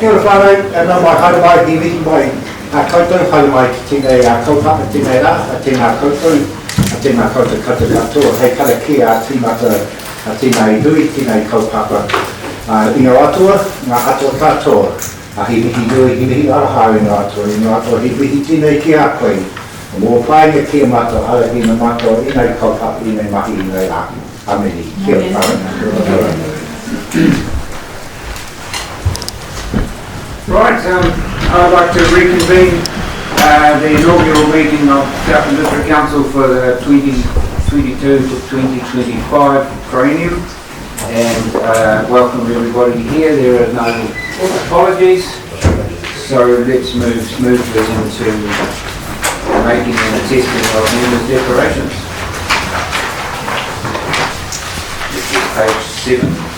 Kia ora whānau, nā mai haere mai hi mihi mai a koutou, haere mai ki tēnei a kaupapa, tēnei rā, a tēnā koutou, a tēnā koutou katoa, hei kara ki a tīmata, a tēnei hui, tēnei kaupapa. Ino atua, ngā atua katoa, a hi mihi nui, hi mihi arahau ino atua, hi mihi tēnei ki a koe. Mō whainga ki a mato, ala hi na mato, inei kaupapa, inei mahi, inei a. Ameni. Kia ora whānau. Right, I'd like to reconvene the inaugural meeting of Southern District Council for the 2022 to 2025 triennium, and welcome everybody here. There are no apologies, so let's move smoothly into making and attesting of members' declarations. This is page 7.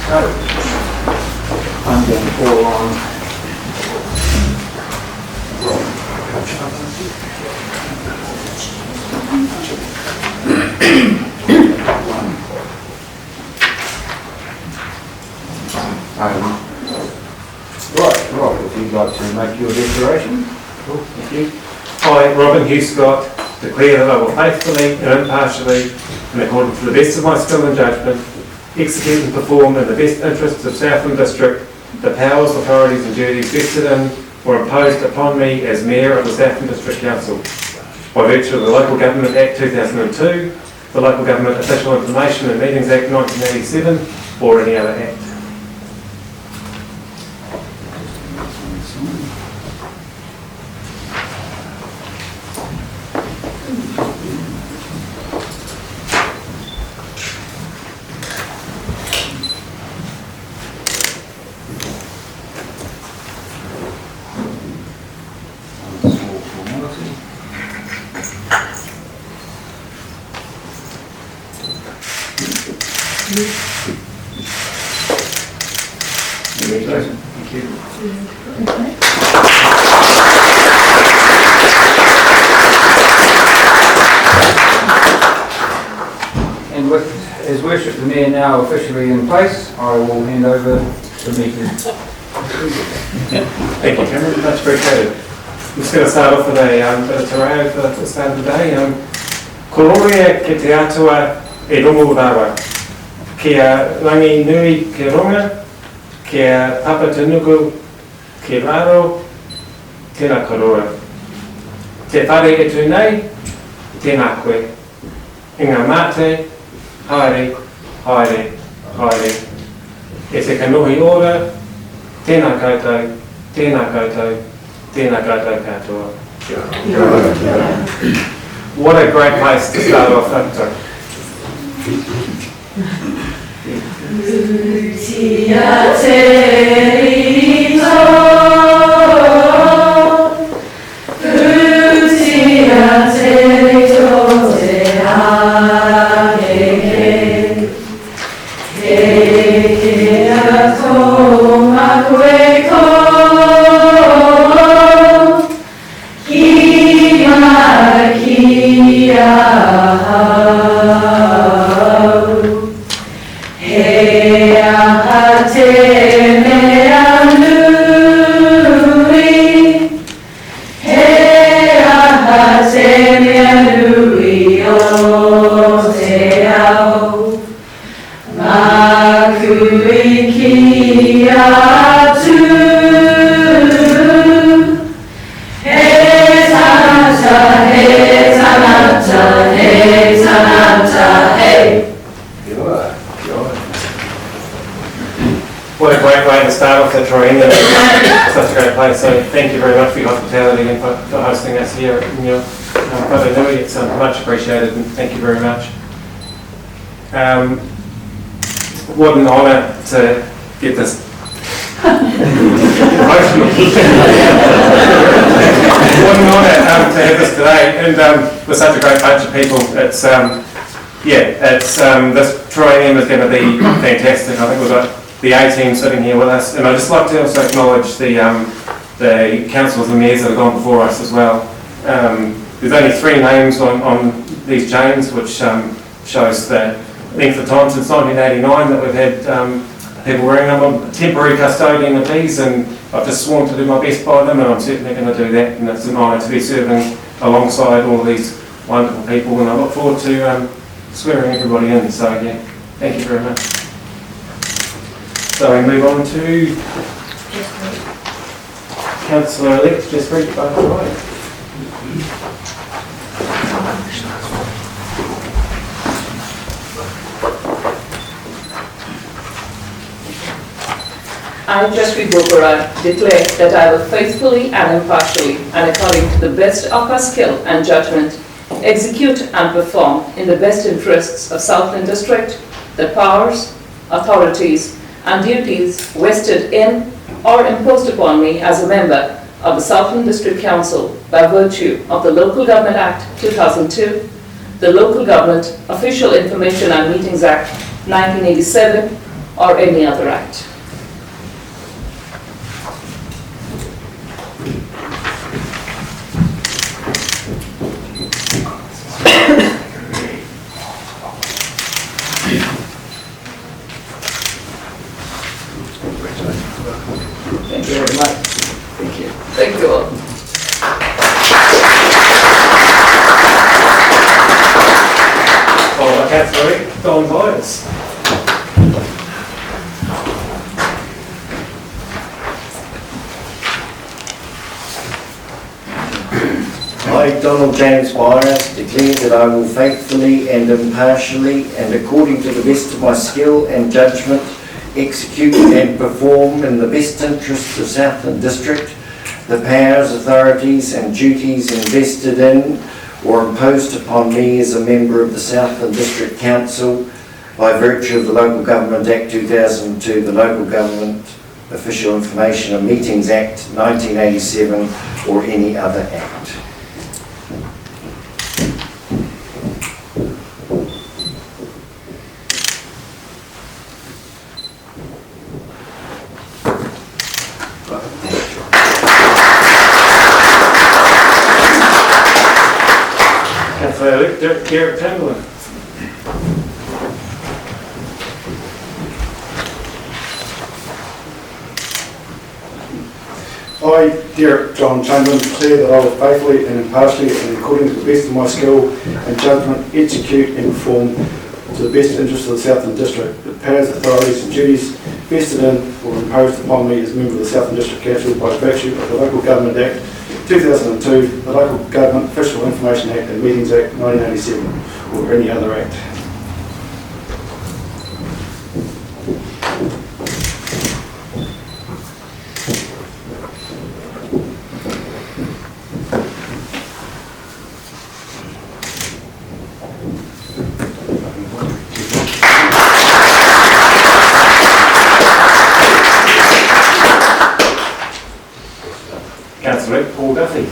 So, I'm going to fall on Rob, if you'd like to make your declaration. Cool, thank you. I, Robin Hugh Scott, declare that I will faithfully and impartially, in accordance to the best of my skill and judgment, execute and perform in the best interests of Southland District the powers, authorities and duties vested in or imposed upon me as Mayor of the Southland District Council by virtue of the Local Government Act 2002, the Local Government Official Information and Meetings Act 1987 or any other act. Thank you. And with His Worship the Mayor now officially in place, I will hand over the meeting. Thank you, Cameron. Much appreciated. I'm just going to start off with a bit of tarau for the start of the day. Kororia ke te atua e rongo rawa. Kia rangi nui ke ronga, kia papa tunuku ke raro, tēnā koroa. Te whare e tu nei, tēnā koe. I ngā mate, haere, haere, haere. E te kanohi ora, tēnā koutou, tēnā koutou, tēnā koutou katoa. What a great place to start off, Whakatau. Utia te rito, utia te rito te aheke, he a tōma koe ko, ki a What a great way to start off the triennium. Such a great place. So thank you very much for your hospitality and for hosting us here in your Whanganui. It's much appreciated and thank you very much. What an honour to get this emotional. What an honour to have this today and with such a great bunch of people. It's this triennium is going to be fantastic. I think we've got the A team sitting here with us, and I'd just like to also acknowledge the councillors and mayors that have gone before us as well. There's only 3 names on these chains, which shows the length of time since 1989 that we've had people wearing them. I'm a temporary custodian of these, and I've just sworn to do my best by them, and I'm certainly going to do that, and it's an honour to be serving alongside all these wonderful people, and I look forward to swearing everybody in. So yeah, thank you very much. So we move on to Councillor-elect Jaspreet Bhattacharya. I, Jaspreet Bhattacharya, declare that I will faithfully and impartially, and according to the best of my skill and judgment, execute and perform in the best interests of Southland District the powers, authorities, and duties vested in or imposed upon me as a member of the Southland District Council by virtue of the Local Government Act 2002, the Local Government Official Information and Meetings Act 1987, or any other act. Thank you very much. Thank you. Thank you all. Followed by Councillor-elect Don Byers. I, Donald James Byers, declare that I will faithfully and impartially and according to the best of my skill and judgment execute and perform in the best interests of Southland District the powers, authorities and duties invested in or imposed upon me as a member of the Southland District Council by virtue of the Local Government Act 2002, the Local Government Official Information and Meetings Act 1987, or any other act. Councillor-elect Derek Chamberlain. I, Derek John Chamberlain, declare that I will faithfully and impartially and according to the best of my skill and judgment execute and perform to the best interests of the Southland District the powers, authorities and duties vested in or imposed upon me as a member of the Southland District Council by virtue of the Local Government Act 2002, the Local Government Official Information Act and Meetings Act 1987, or any other act. Councillor-elect Paul Duffy.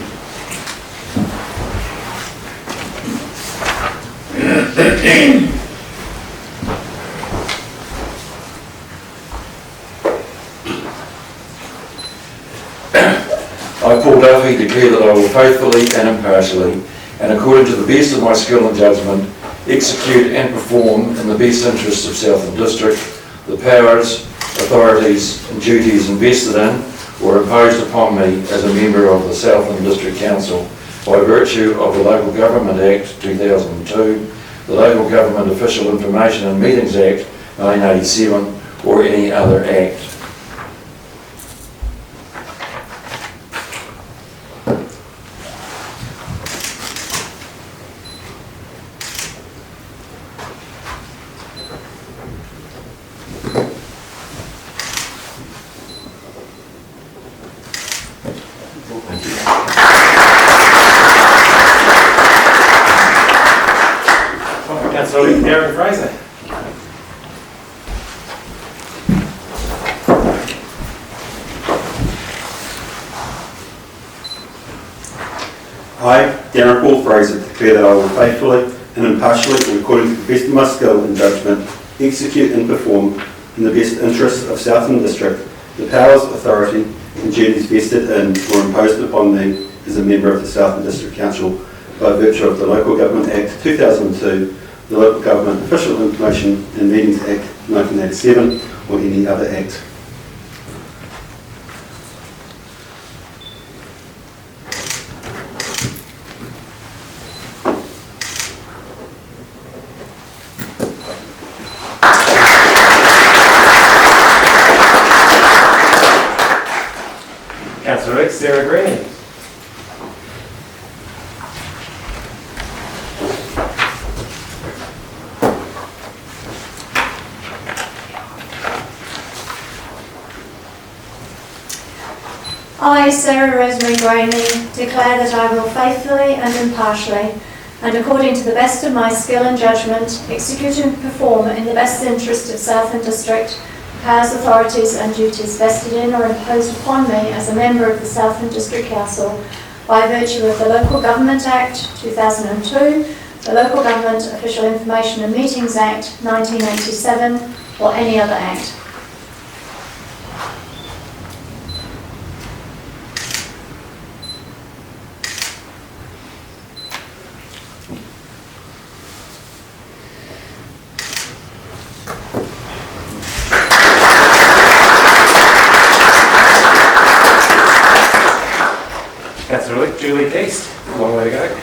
I, Paul Duffy, declare that I will faithfully and impartially, and according to the best of my skill and judgment, execute and perform in the best interests of Southland District the powers, authorities and duties invested in or imposed upon me as a member of the Southland District Council by virtue of the Local Government Act 2002, the Local Government Official Information and Meetings Act 1987, or any other act. Councillor-elect Darren Fraser. I, Darren Paul Fraser, declare that I will faithfully and impartially and according to the best of my skill and judgment execute and perform in the best interests of Southland District the powers, authority and duties vested in or imposed upon me as a member of the Southland District Council by virtue of the Local Government Act 2002, the Local Government Official Information and Meetings Act 1987 or any other act. Councillor Sarah Green. I, Sarah Rosemary Graney, declare that I will faithfully and impartially, and according to the best of my skill and judgment, execute and perform in the best interest of Southland District the powers, authorities and duties vested in or imposed upon me as a member of the Southland District Council by virtue of the Local Government Act 2002, the Local Government Official Information and Meetings Act 1987 or any other act. Councillor Julie East. Long way to go.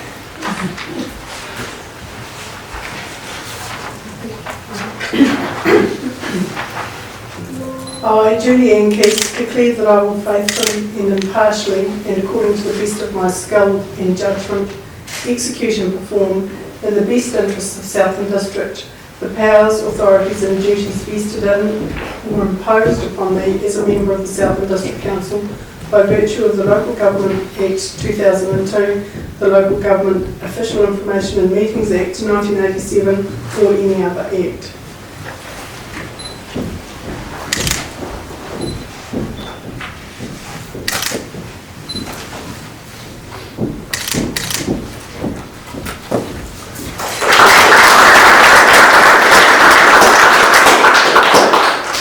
I, Julie Ann Keith, declare that I will faithfully and impartially and according to the best of my skill and judgment execute and perform in the best interests of Southland District the powers, authorities and duties vested in or imposed upon me as a member of the Southland District Council by virtue of the Local Government Act 2002, the Local Government Official Information and Meetings Act 1987 or any other act.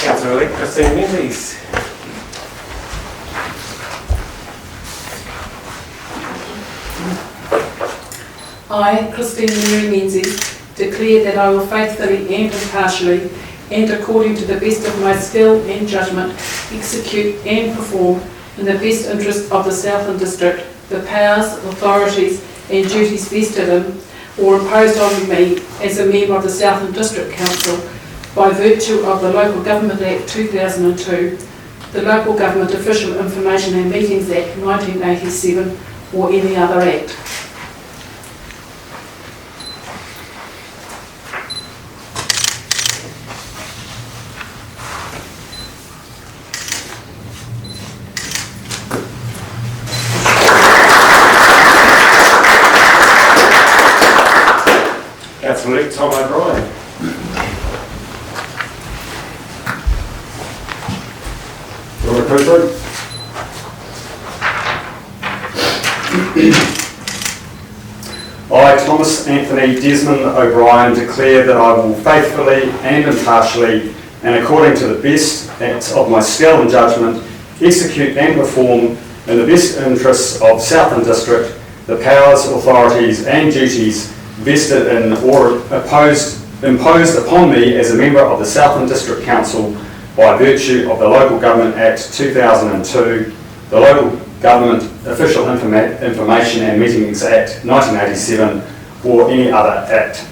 Councillor Christine Menzies. I, Christine Mary Menzies, declare that I will faithfully and impartially and according to the best of my skill and judgment execute and perform in the best interest of the Southland District the powers, authorities and duties vested in or imposed on me as a member of the Southland District Council by virtue of the Local Government Act 2002, the Local Government Official Information and Meetings Act 1987 or any other act. Councillor Tom O'Brien. I, Thomas Anthony Desmond O'Brien, declare that I will faithfully and impartially and according to the best of my skill and judgment execute and perform in the best interests of Southland District the powers, authorities and duties vested in or imposed upon me as a member of the Southland District Council by virtue of the Local Government Act 2002, the Local Government Official Information and Meetings Act 1987 or any other act.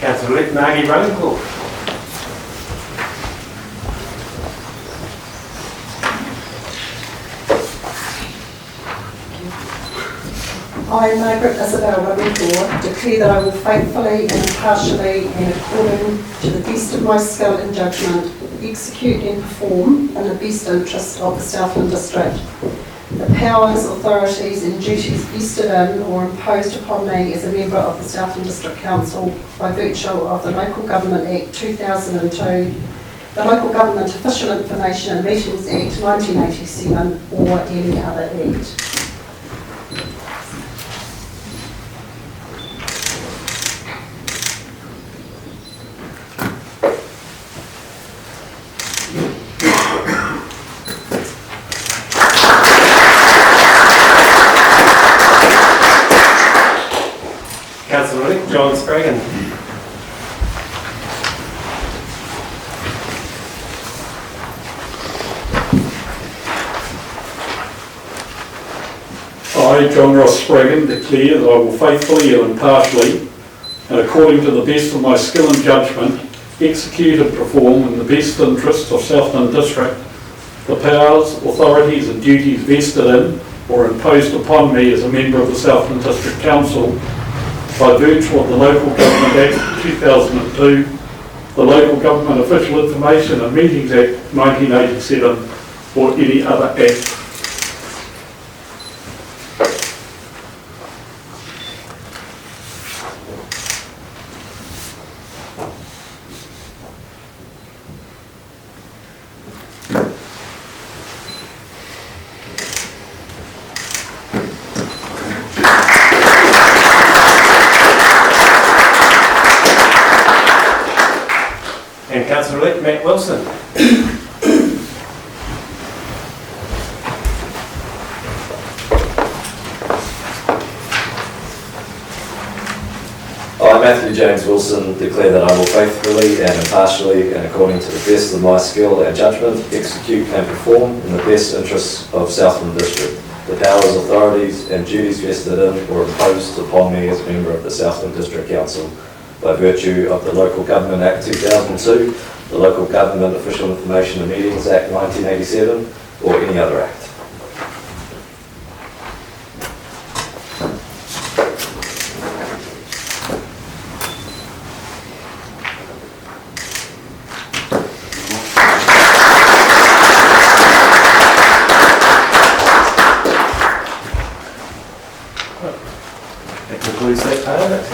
Councillor Margie Runcorn. I, Margaret Isabel Runcorn, declare that I will faithfully and impartially and according to the best of my skill and judgment execute and perform in the best interest of the Southland District the powers, authorities and duties vested in or imposed upon me as a member of the Southland District Council by virtue of the Local Government Act 2002, the Local Government Official Information and Meetings Act 1987 or any other act. John Spragan. I, John Ross Spragan, declare that I will faithfully and impartially, and according to the best of my skill and judgment, execute and perform in the best interests of Southland District the powers, authorities and duties vested in or imposed upon me as a member of the Southland District Council by virtue of the Local Government Act 2002, the Local Government Official Information and Meetings Act 1987, or any other act. And Councillor-elect Matt Wilson. I, Matthew James Wilson, declare that I will faithfully and impartially and according to the best of my skill and judgment execute and perform in the best interests of Southland District the powers, authorities and duties vested in or imposed upon me as a member of the Southland District Council by virtue of the Local Government Act 2002, the Local Government Official Information and Meetings Act 1987, or any other act. That concludes that part of it.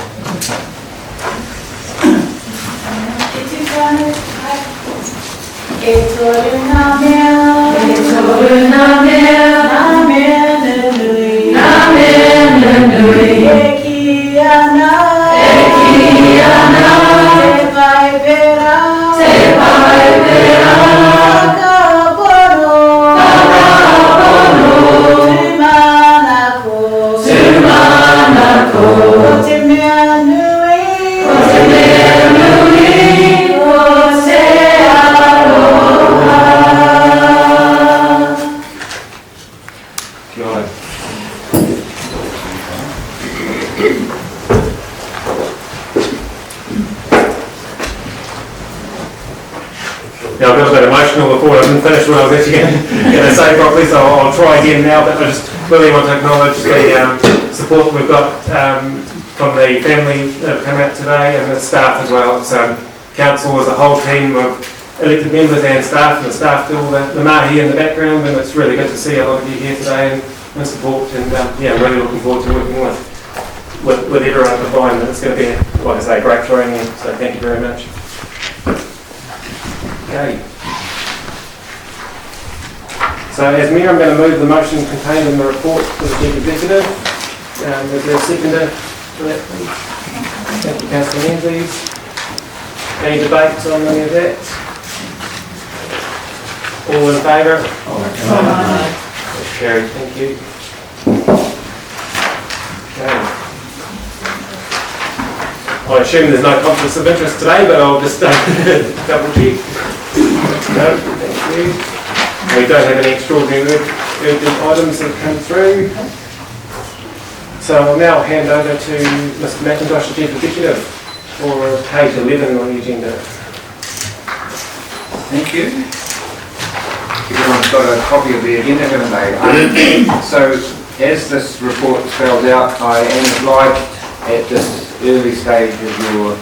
Yeah, I got a bit emotional before I didn't finish what I was actually going to say properly, so I'll try again now, but I just really want to acknowledge the support that we've got from the family that have come out today and the staff as well. So council as a whole team of elected members and the staff do all the mahi in the background, and it's really good to see a lot of you here today and support, and yeah, I'm really looking forward to working with everyone combined. It's going to be, like I say, great training, so thank you very much. Okay. So as Mayor, I'm going to move the motion contained in the report to the Chief Executive. Is there a seconder for that, please? Thank you, Councillor Menzies. Any debates on any of that? All in favour? Aye. That's carried, thank you. Okay. I assume there's no conflicts of interest today, but I'll just double check. No, thank you. We don't have any extraordinary urgent items that have come through. So I'll now hand over to Mr. McIntosh, the Chief Executive, for page 11 on the agenda. Thank you. Everyone's got a copy of the agenda, haven't they? So, as this report spells out, I am obliged at this early stage of your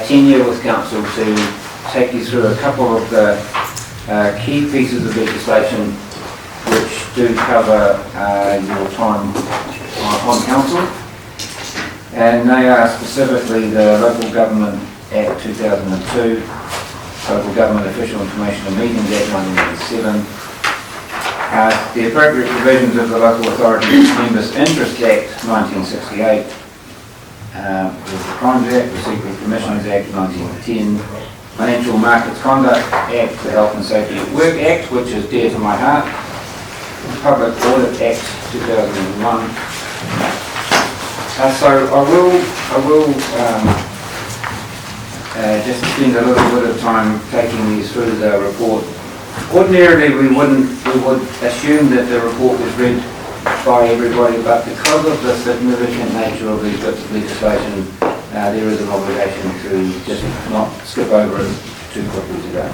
tenure with Council to take you through a couple of the key pieces of legislation which do cover your time on Council. And they are specifically the Local Government Act 2002, Local Government Official Information and Meetings Act 1987, the appropriate provisions of the Local Authorities Members' Interest Act 1968, the Crimes Act, the Secret Commissions Act 1910, Financial Markets Conduct Act, the Health and Safety at Work Act, which is dear to my heart, the Public Audit Act 2001, So I will just spend a little bit of time taking you through the report. Ordinarily, we would assume that the report was read by everybody, but because of the significant nature of these bits of legislation, there is an obligation to just not skip over it too quickly today.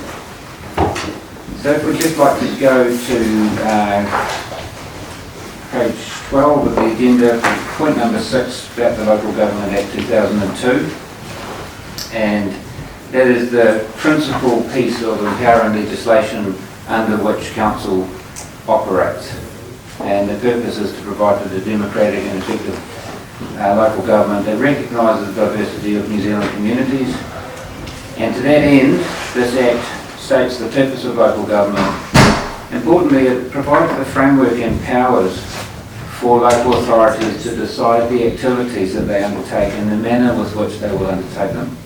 So if we'd just like to go to page 12 of the agenda, point number 6 about the Local Government Act 2002, and that is the principal piece of empowering legislation under which Council operates. And the purpose is to provide for the democratic and effective local government that recognises the diversity of New Zealand communities. And to that end, this Act states the purpose of local government. Importantly, it provides the framework and powers for local authorities to decide the activities that they undertake and the manner with which they will undertake them.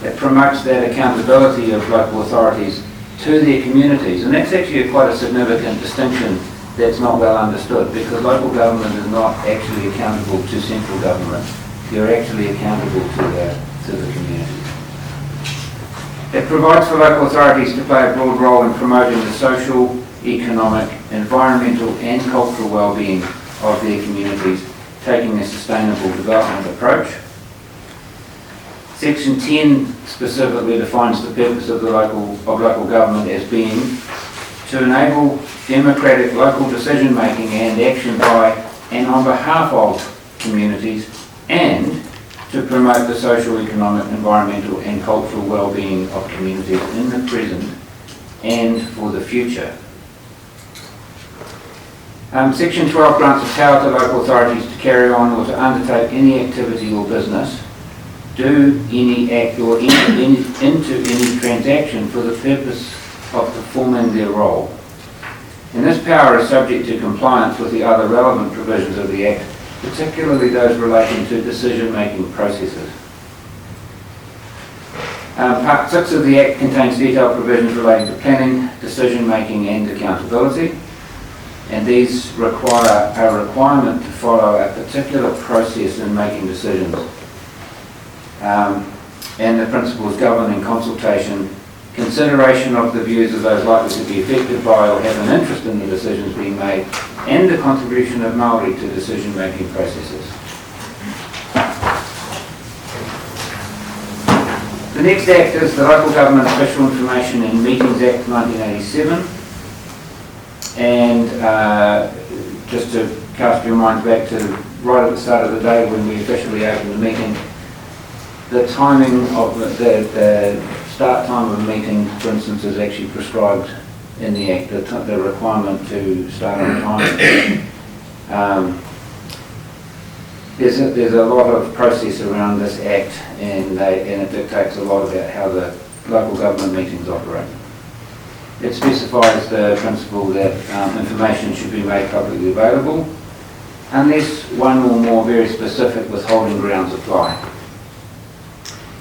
It promotes that accountability of local authorities to their communities, and that's actually quite a significant distinction that's not well understood, because local government is not actually accountable to central government. You're actually accountable to the community. It provides for local authorities to play a broad role in promoting the social, economic, environmental and cultural well-being of their communities, taking a sustainable development approach. Section 10 specifically defines the purpose of local government as being to enable democratic local decision-making and action by and on behalf of communities, and to promote the social, economic, environmental and cultural well-being of communities in the present and for the future. Section 12 grants a power to local authorities to carry on or to undertake any activity or business, do any act or enter into any transaction for the purpose of performing their role. And this power is subject to compliance with the other relevant provisions of the Act, particularly those relating to decision-making processes. Part 6 of the Act contains detailed provisions relating to planning, decision-making and accountability, and these require a requirement to follow a particular process in making decisions. And the principles governing consultation, consideration of the views of those likely to be affected by or have an interest in the decisions being made, and the contribution of Māori to decision-making processes. The next Act is the Local Government Official Information and Meetings Act 1987. And just to cast your mind back to right at the start of the day when we officially opened the meeting, the timing of the start time of a meeting, for instance, is actually prescribed in the Act, the requirement to start on time. There's a lot of process around this Act, and it dictates a lot about how the local government meetings operate. It specifies the principle that information should be made publicly available unless one or more very specific withholding grounds apply.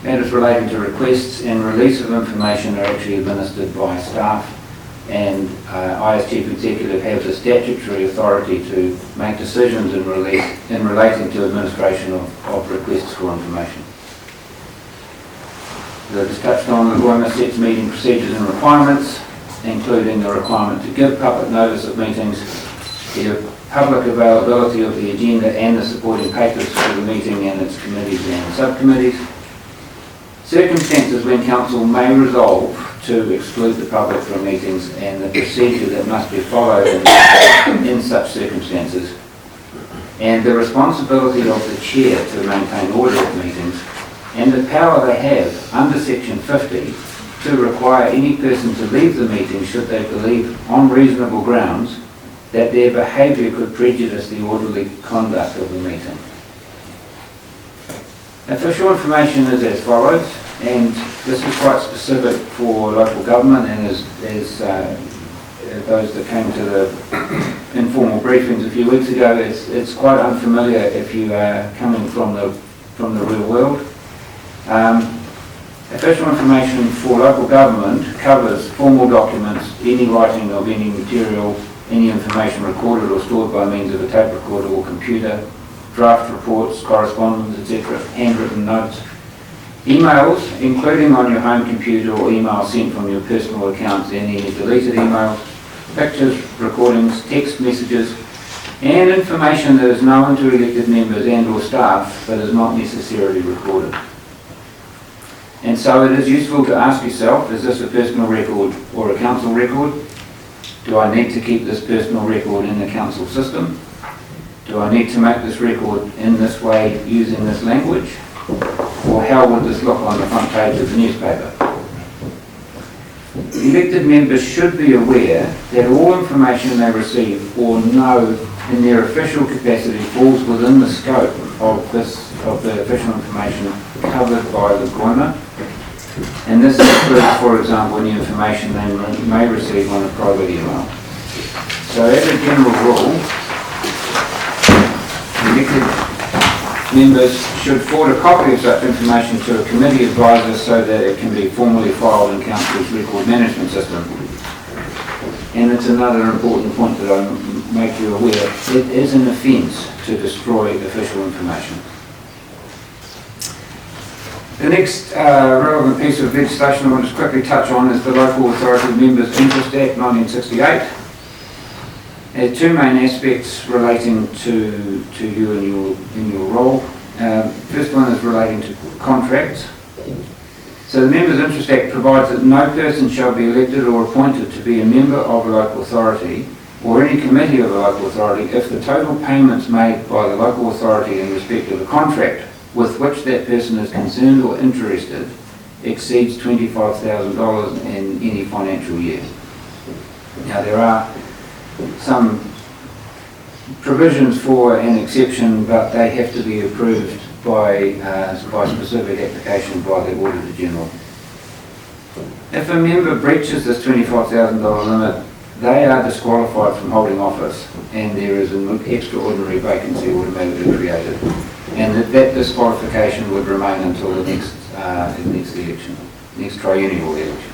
Matters relating to requests and release of information are actually administered by staff, and I as Chief Executive have the statutory authority to make decisions in relating to administration of requests for information. As I just touched on, the Goima sets meeting procedures and requirements, including the requirement to give public notice of meetings, the public availability of the agenda and the supporting papers for the meeting and its committees and subcommittees, circumstances when Council may resolve to exclude the public from meetings and the procedure that must be followed in such circumstances, and the responsibility of the Chair to maintain order of meetings, and the power they have under Section 50 to require any person to leave the meeting should they believe on reasonable grounds that their behaviour could prejudice the orderly conduct of the meeting. Official information is as follows, and this is quite specific for local government, and as those that came to the informal briefings a few weeks ago, it's quite unfamiliar if you are coming from the real world. Official information for local government covers formal documents, any writing of any material, any information recorded or stored by means of a tape recorder or computer, draft reports, correspondence, etc., handwritten notes, emails, including on your home computer or emails sent from your personal accounts and any deleted emails, pictures, recordings, text messages, and information that is known to elected members and or staff but is not necessarily recorded. And so it is useful to ask yourself, is this a personal record or a council record? Do I need to keep this personal record in the council system? Do I need to make this record in this way using this language? Or how would this look on the front page of the newspaper? Elected members should be aware that all information they receive or know in their official capacity falls within the scope of the official information covered by the goima, and this includes, for example, any information they may receive on a private email. So as a general rule, elected members should forward a copy of such information to a committee advisor so that it can be formally filed in Council's record management system. And it's another important point that I make you aware, it is an offence to destroy official information. The next relevant piece of legislation I want to just quickly touch on is the Local Authority Members Interest Act 1968. There are two main aspects relating to you in your role. First one is relating to contracts. So the Members Interest Act provides that no person shall be elected or appointed to be a member of a local authority or any committee of a local authority if the total payments made by the local authority in respect of a contract with which that person is concerned or interested exceeds $25,000 in any financial year. Now there are some provisions for an exception, but they have to be approved by specific application by the Auditor General. If a member breaches this $25,000 limit, they are disqualified from holding office and there is an extraordinary vacancy automatically created. And that disqualification would remain until the next election, next triennial election.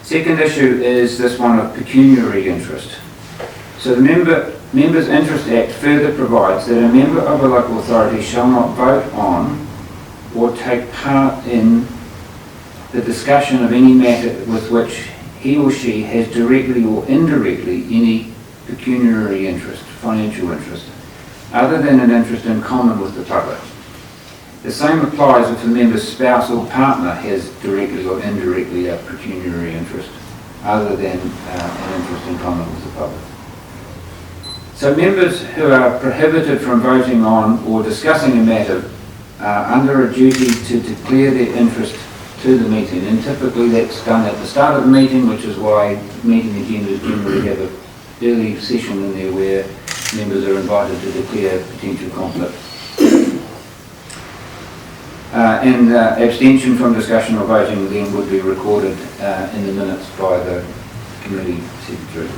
Second issue is this one of pecuniary interest. So the Members Interest Act further provides that a member of a local authority shall not vote on or take part in the discussion of any matter with which he or she has directly or indirectly any pecuniary interest, financial interest, other than an interest in common with the public. The same applies if a member's spouse or partner has directly or indirectly a pecuniary interest, other than an interest in common with the public. So members who are prohibited from voting on or discussing a matter are under a duty to declare their interest to the meeting, and typically that's done at the start of the meeting, which is why meeting agendas generally have an early session in there where members are invited to declare potential conflict. And abstention from discussion or voting then would be recorded in the minutes by the committee secretary.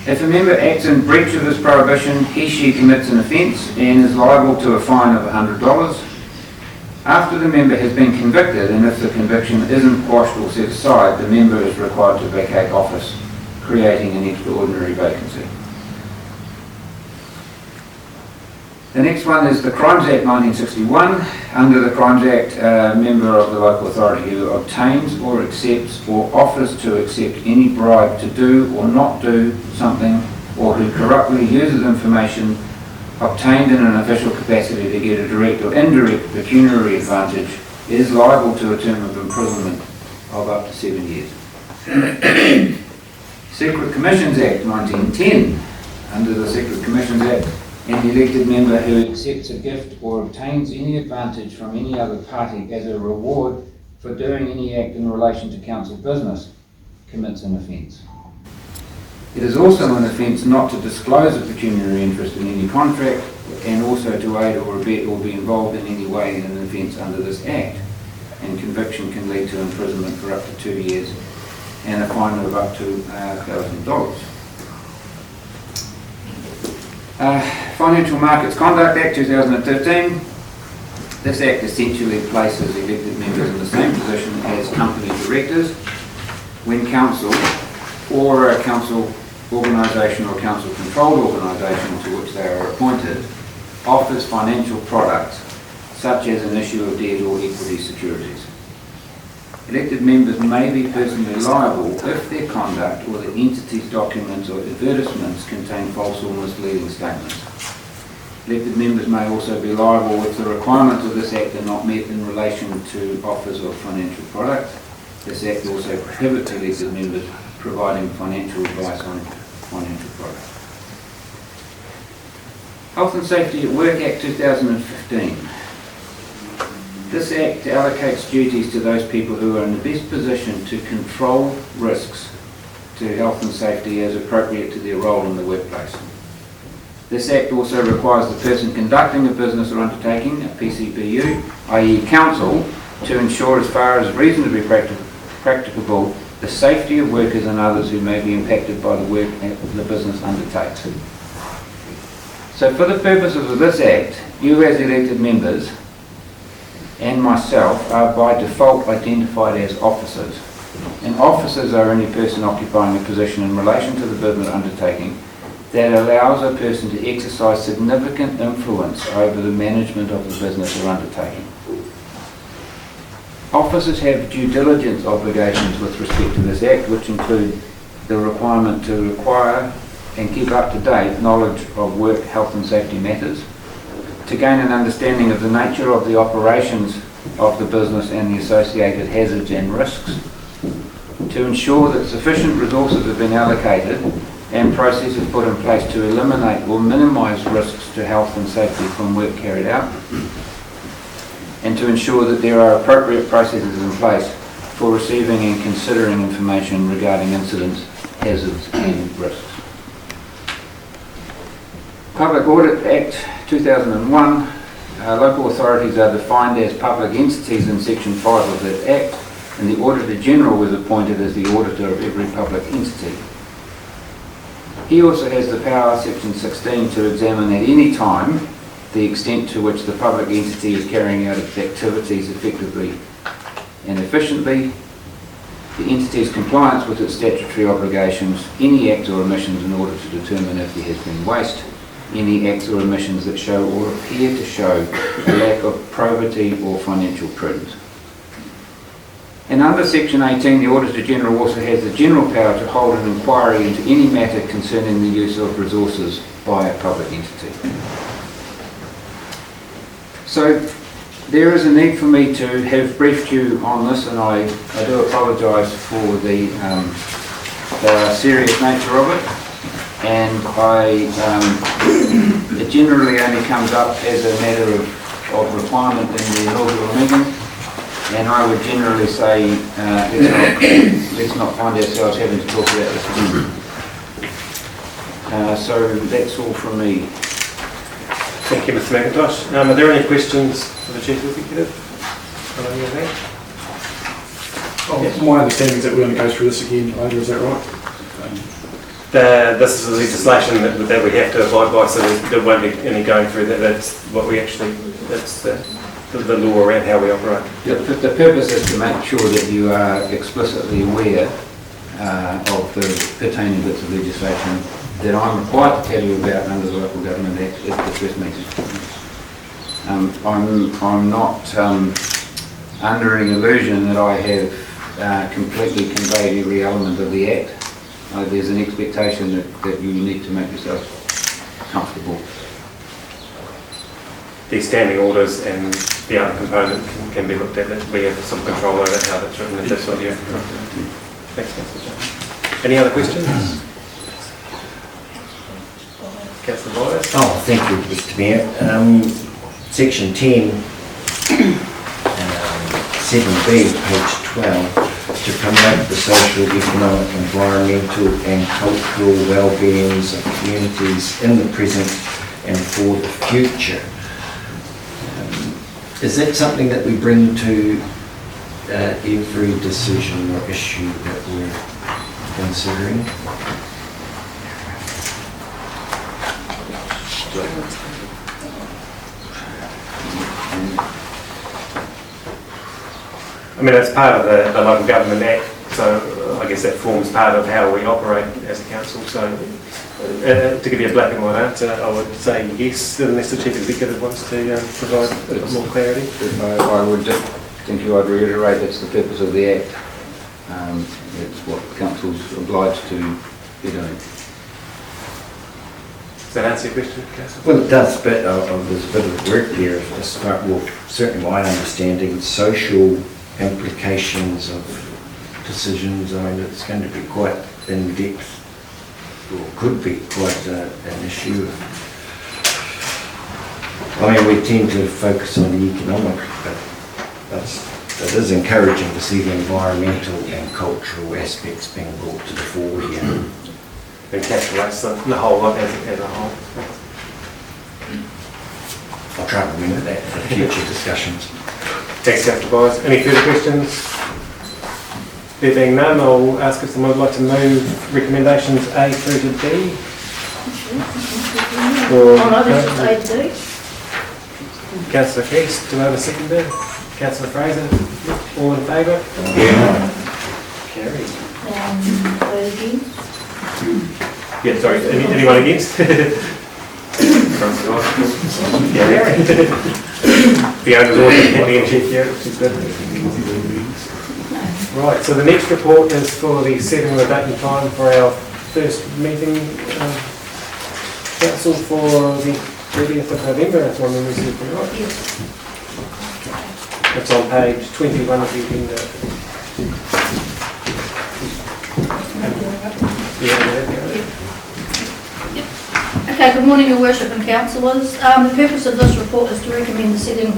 If a member acts in breach of this prohibition, he/she commits an offence and is liable to a fine of $100. After the member has been convicted, and if the conviction isn't quashed or set aside, the member is required to vacate office, creating an extraordinary vacancy. The next one is the Crimes Act 1961. Under the Crimes Act, a member of the local authority who obtains or accepts or offers to accept any bribe to do or not do something, or who corruptly uses information obtained in an official capacity to get a direct or indirect pecuniary advantage, is liable to a term of imprisonment of up to 7 years. Secret Commissions Act 1910. Under the Secret Commissions Act, an elected member who accepts a gift or obtains any advantage from any other party as a reward for doing any act in relation to council business commits an offence. It is also an offence not to disclose a pecuniary interest in any contract, and also to aid or abet or be involved in any way in an offence under this Act. And conviction can lead to imprisonment for up to 2 years and a fine of up to $1,000. Financial Markets Conduct Act 2015. This Act essentially places elected members in the same position as company directors when council or a council organisation or council-controlled organisation to which they are appointed offers financial products such as an issue of debt or equity securities. Elected members may be personally liable if their conduct or the entity's documents or advertisements contain false or misleading statements. Elected members may also be liable if the requirements of this Act are not met in relation to offers of financial products. This Act also prohibits elected members providing financial advice on financial products. Health and Safety at Work Act 2015. This Act allocates duties to those people who are in the best position to control risks to health and safety as appropriate to their role in the workplace. This Act also requires the person conducting a business or undertaking, a PCBU, i.e. council, to ensure as far as reasonably practicable the safety of workers and others who may be impacted by the work the business undertakes. So for the purposes of this Act, you as elected members and myself are by default identified as officers. And officers are any person occupying a position in relation to the business undertaking that allows a person to exercise significant influence over the management of the business or undertaking. Officers have due diligence obligations with respect to this Act, which include the requirement to acquire and keep up to date knowledge of work, health and safety matters, to gain an understanding of the nature of the operations of the business and the associated hazards and risks, to ensure that sufficient resources have been allocated and processes put in place to eliminate or minimise risks to health and safety from work carried out, and to ensure that there are appropriate processes in place for receiving and considering information regarding incidents, hazards and risks. Public Audit Act 2001, local authorities are defined as public entities in Section 5 of that Act, and the Auditor General was appointed as the auditor of every public entity. He also has the power, Section 16, to examine at any time the extent to which the public entity is carrying out its activities effectively and efficiently, the entity's compliance with its statutory obligations, any acts or omissions in order to determine if there has been waste, any acts or omissions that show or appear to show a lack of probity or financial prudence. And under Section 18, the Auditor General also has the general power to hold an inquiry into any matter concerning the use of resources by a public entity. So there is a need for me to have briefed you on this, and I do apologise for the serious nature of it. And it generally only comes up as a matter of requirement in the inaugural meeting, and I would generally say let's not find ourselves having to talk about this again. So that's all from me. Thank you, Mr. McIntosh. Are there any questions for the Chief Executive? My understanding is that we're going to go through this again later, is that right? This is the legislation that we have to abide by, so there won't be any going through that. That's what we actually, that's the law around how we operate. The purpose is to make sure that you are explicitly aware of the pertaining bits of legislation that I'm required to tell you about under the Local Government Act at the first meeting. I'm not under any illusion that I have completely conveyed every element of the Act. There's an expectation that you need to make yourself comfortable. These standing orders and the other component can be looked at. We have some control over how that's written, if that's what you're after. Thanks, Councillor Jones. Any other questions? Councillor Byers? Oh, thank you, Mr. Mayor. Section 10, 7B, page 12. To promote the social, economic, environmental and cultural well-beings of communities in the present and for the future. Is that something that we bring to every decision or issue that we're considering? I mean, it's part of the Local Government Act, so I guess guess that forms part of how we operate as a council. So to give you a black and white answer, I would say yes, unless the Chief Executive wants to provide a bit more clarity. I would just think I'd reiterate that's the purpose of the Act. It's what the council's obliged to be doing. Does that answer your question, Councillor? Well, it does, but there's a bit of work there. As far, well, certainly my understanding, social implications of decisions. I mean, it's going to be quite in depth, or could be quite an issue. I mean, we tend to focus on the economic, but it is encouraging to see the environmental and cultural aspects being brought to the fore here. Encapsulates the whole lot as a whole. I'll try to remember that for future discussions. Thanks, Councillor Byers. Any further questions? There being none, I'll ask if someone would like to move recommendations A through to D. Councillor Feast, do I have a second there? Councillor Fraser, all in favour? Yeah. Carried. Yeah, sorry, anyone against? The owner's order pending in check here, which is good. Right, so the next report is for the setting of the date and time for our first meeting council for the 30th of November, if my memory serves me right. It's on page 21 of the agenda. Okay, good morning, Your Worship and Councillors. The purpose of this report is to recommend the setting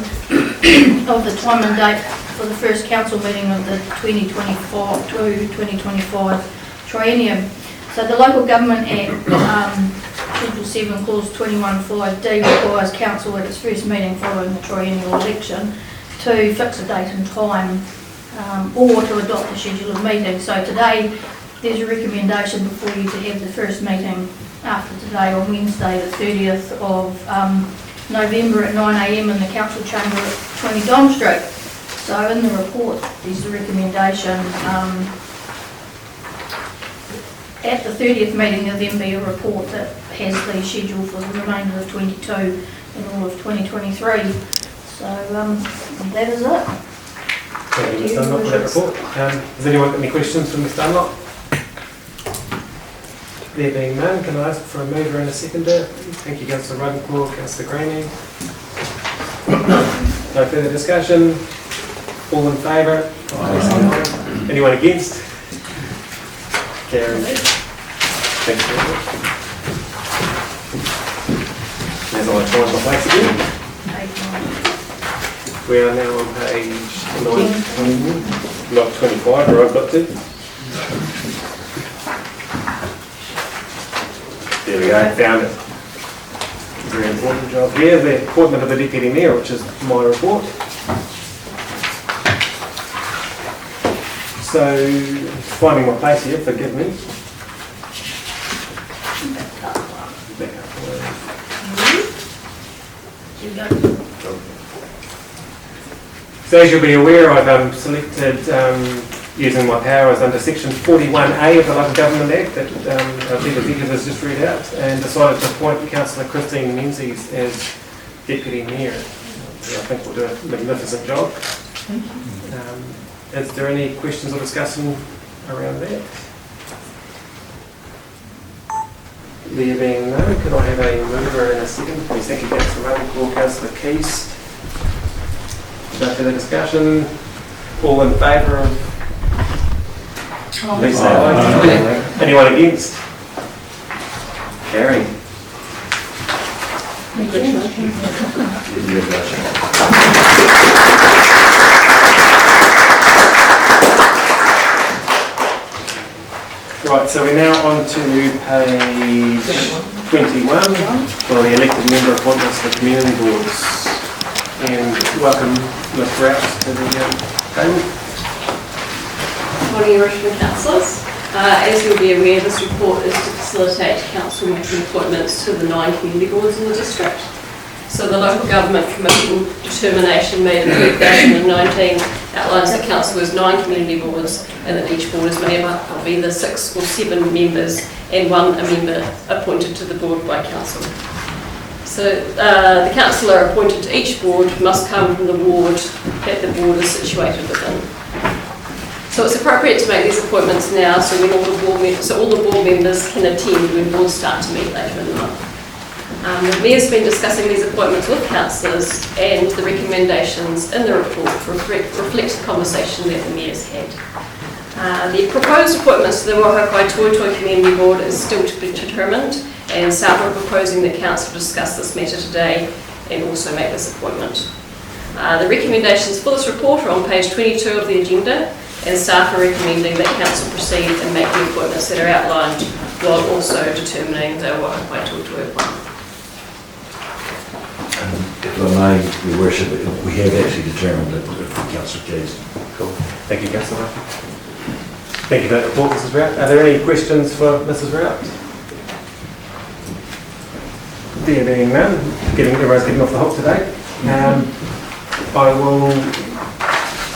of the time and date for the first council meeting of the 2024 to 2025 triennium. So the Local Government Act, Schedule 7, Clause 21(5)(d) requires council at its first meeting following the triennial election to fix a date and time or to adopt a schedule of meetings. So today there's a recommendation before you to have the first meeting after today on Wednesday the 30th of November at 9 a.m. in the council chamber at 20 Dom Street. So in the report there's the recommendation at the 30th meeting there'll then be a report that has the schedule for the remainder of 22 and all of 2023. So that is it. Thank you, Ms. Dunlop, for that report. Has anyone got any questions for Ms. Dunlop? There being none, can I ask for a mover and a seconder? Thank you, Councillor Ravenclaw, Councillor Graney. No further discussion. All in favour? Anyone against? Carried. Thank you very much. There's all the time my place again. We are now on page 9, not 25, where I've got to. There we go, found it. Very important job here, the appointment of the Deputy Mayor, which is my report. So, finding my place here, forgive me. So as you'll be aware, I've selected, using my powers under section 41A of the Local Government Act that our Chief Executive has just read out, and decided to appoint Councillor Christine Menzies as Deputy Mayor. I think we'll do a magnificent job. Is there any questions or discussion around that? There being none, could I have a mover and a second, please? Thank you, Councillor Ravenclaw, Councillor Keast. No further discussion. All in favour of? Please say aye. Anyone against? Carried. Right, so we're now on to page 21 for the elected member appointments for community boards. And welcome Ms. Rouse to the table. Good morning, Your Worship and Councillors. As you'll be aware, this report is to facilitate council making appointments to the 9 community boards in the district. So the Local Government Commission determination made in 2019 outlines that council has 9 community boards and that each board is made up of either 6 or 7 members and a member appointed to the board by council. So the councillor appointed to each board must come from the ward that the board is situated within. So it's appropriate to make these appointments now so when all the board members can attend when boards start to meet later in the month. The Mayor's been discussing these appointments with councillors and the recommendations in the report reflect the conversation that the Mayor's had. The proposed appointments to the Waihakai Toitoi Community Board is still to be determined, and staff are proposing that council discuss this matter today and also make this appointment. The recommendations for this report are on page 22 of the agenda, and staff are recommending that council proceed and make the appointments that are outlined while also determining the Waihakai Toitoi appointment. If I may, Your Worship, we have actually determined that Councillor Keys. Cool. Thank you, Councillor. Thank you for that report, Mrs. Rout. Are there any questions for Mrs. Rout? There being none, everyone's getting off the hook today. I will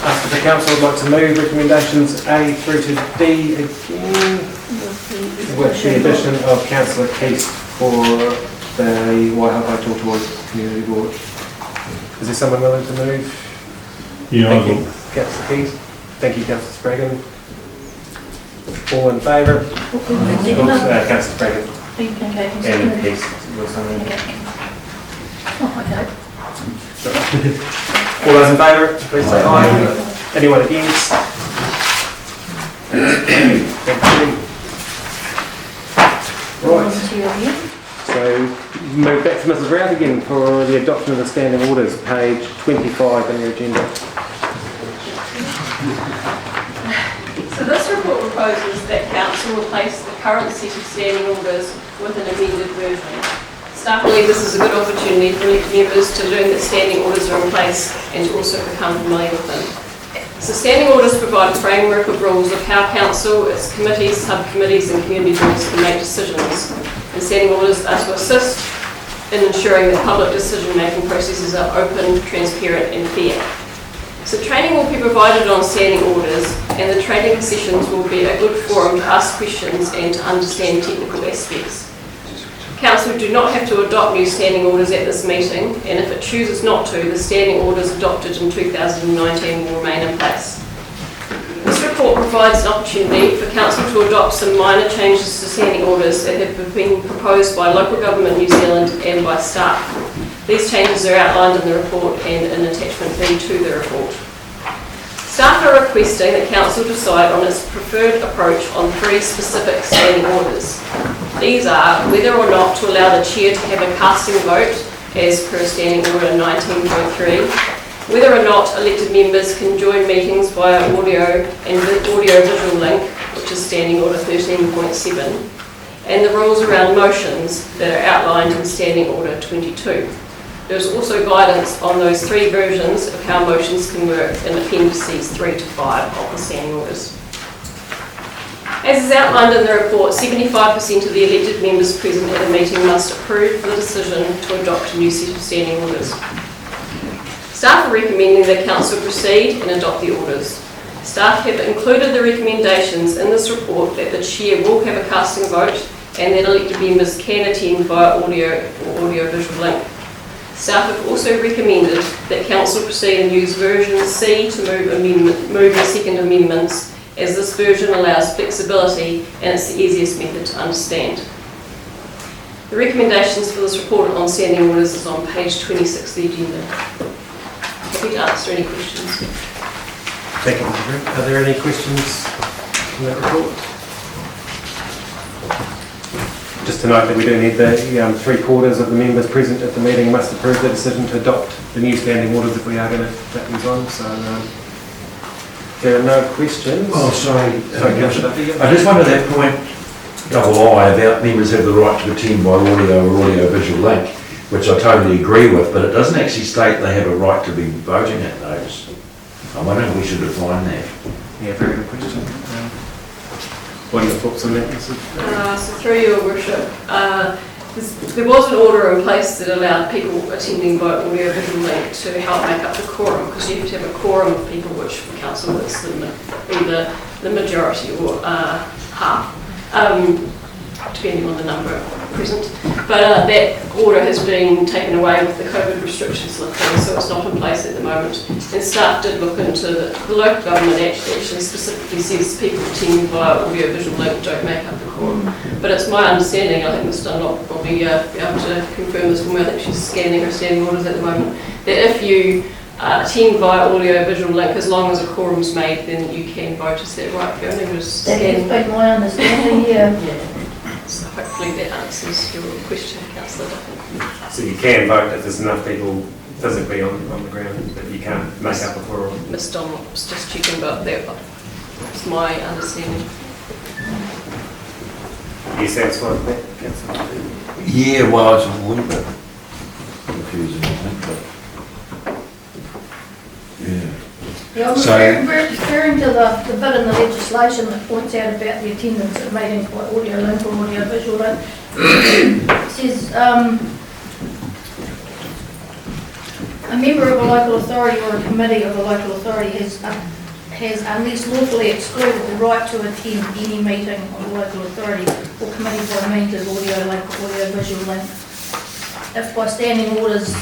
ask if the council would like to move recommendations A through to D again, with the addition of Councillor Keys for the Waihakai Toitoi Community Board. Is there someone willing to move? Yeah, Thank you, Councillor Keys. Thank you, Councillor Spraggan. All in favour? Councillor Spraggan. And Keys. All those in favour, please say aye. Anyone against? Thank you. Right. So move back to Mrs. Rout again for the adoption of the standing orders, page 25 in your agenda. So this report proposes that council replace the current set of standing orders with an amended version. Staff believe this is a good opportunity for elected members to learn that standing orders are in place and to also become familiar with them. So standing orders provide a framework of rules of how council, its committees, subcommittees and community boards can make decisions. And standing orders are to assist in ensuring that public decision-making processes are open, transparent and fair. So training will be provided on standing orders, and the training sessions will be a good forum to ask questions and to understand technical aspects. Council do not have to adopt new standing orders at this meeting, and if it chooses not to, the standing orders adopted in 2019 will remain in place. This report provides an opportunity for Council to adopt some minor changes to standing orders that have been proposed by Local Government New Zealand and by staff. These changes are outlined in the report and in attachment B to the report. Staff are requesting that Council decide on its preferred approach on 3 specific standing orders. These are whether or not to allow the Chair to have a casting vote as per Standing Order 19.3, whether or not elected members can join meetings via audio and audio-visual link, which is Standing Order 13.7, and the rules around motions that are outlined in Standing Order 22. There's also guidance on those 3 versions of how motions can work in appendices 3 to 5 of the standing orders. As is outlined in the report, 75% of the elected members present at the meeting must approve the decision to adopt a new set of standing orders. Staff are recommending that Council proceed and adopt the orders. Staff have included the recommendations in this report that the Chair will have a casting vote and that elected members can attend via audio or audio-visual link. Staff have also recommended that Council proceed and use version C to move the second amendments, as this version allows flexibility and it's the easiest method to understand. The recommendations for this report on standing orders is on page 26 of the agenda. Happy to answer any questions. Thank you, Mr. Green. Are there any questions on that report? Just to note that we do need the 3/4 of the members present at the meeting must approve the decision to adopt the new standing orders if we are going to put these on. So there are no questions. Oh, sorry. Councillor. I just wonder that point, double I, about members have the right to attend by audio or audio-visual link, which I totally agree with, but it doesn't actually state they have a right to be voting at those. I'm wondering if we should define that. Yeah, very good question. What are your thoughts on that, Mrs. So through your worship, There was an order in place that allowed people attending by audio-visual link to help make up the quorum, because you have to have a quorum of people, which for council is either the majority or half, depending on the number present. But that order has been taken away with the COVID restrictions lifting, so it's not in place at the moment. And staff did look into the local government actually specifically says people attending via audio-visual link don't make up the quorum. But it's my understanding, I think Ms Dunlop will be able to confirm this for me, I think she's scanning her standing orders at the moment, that if you attend via audio-visual link, as long as a quorum's made, then you can vote. Is that right, Fiona? That has been my understanding, yeah. So hopefully that answers your question, Councillor Duffin. So you can vote if there's enough people physically on the ground, but you can't make up a quorum. Ms Dunlop's just checking about that, but it's my understanding. Are you satisfied with that, Councillor? Yeah, well, it's a little bit confusing, I think, but yeah. Yeah, I'm So- referring to the bit in the legislation that points out about the attendance at meetings by audio link or audio visual link. It says, a member of a local authority or a committee of a local authority has unless lawfully excluded the right to attend any meeting of a local authority or committee by means of audio link or audio visual link. If by standing orders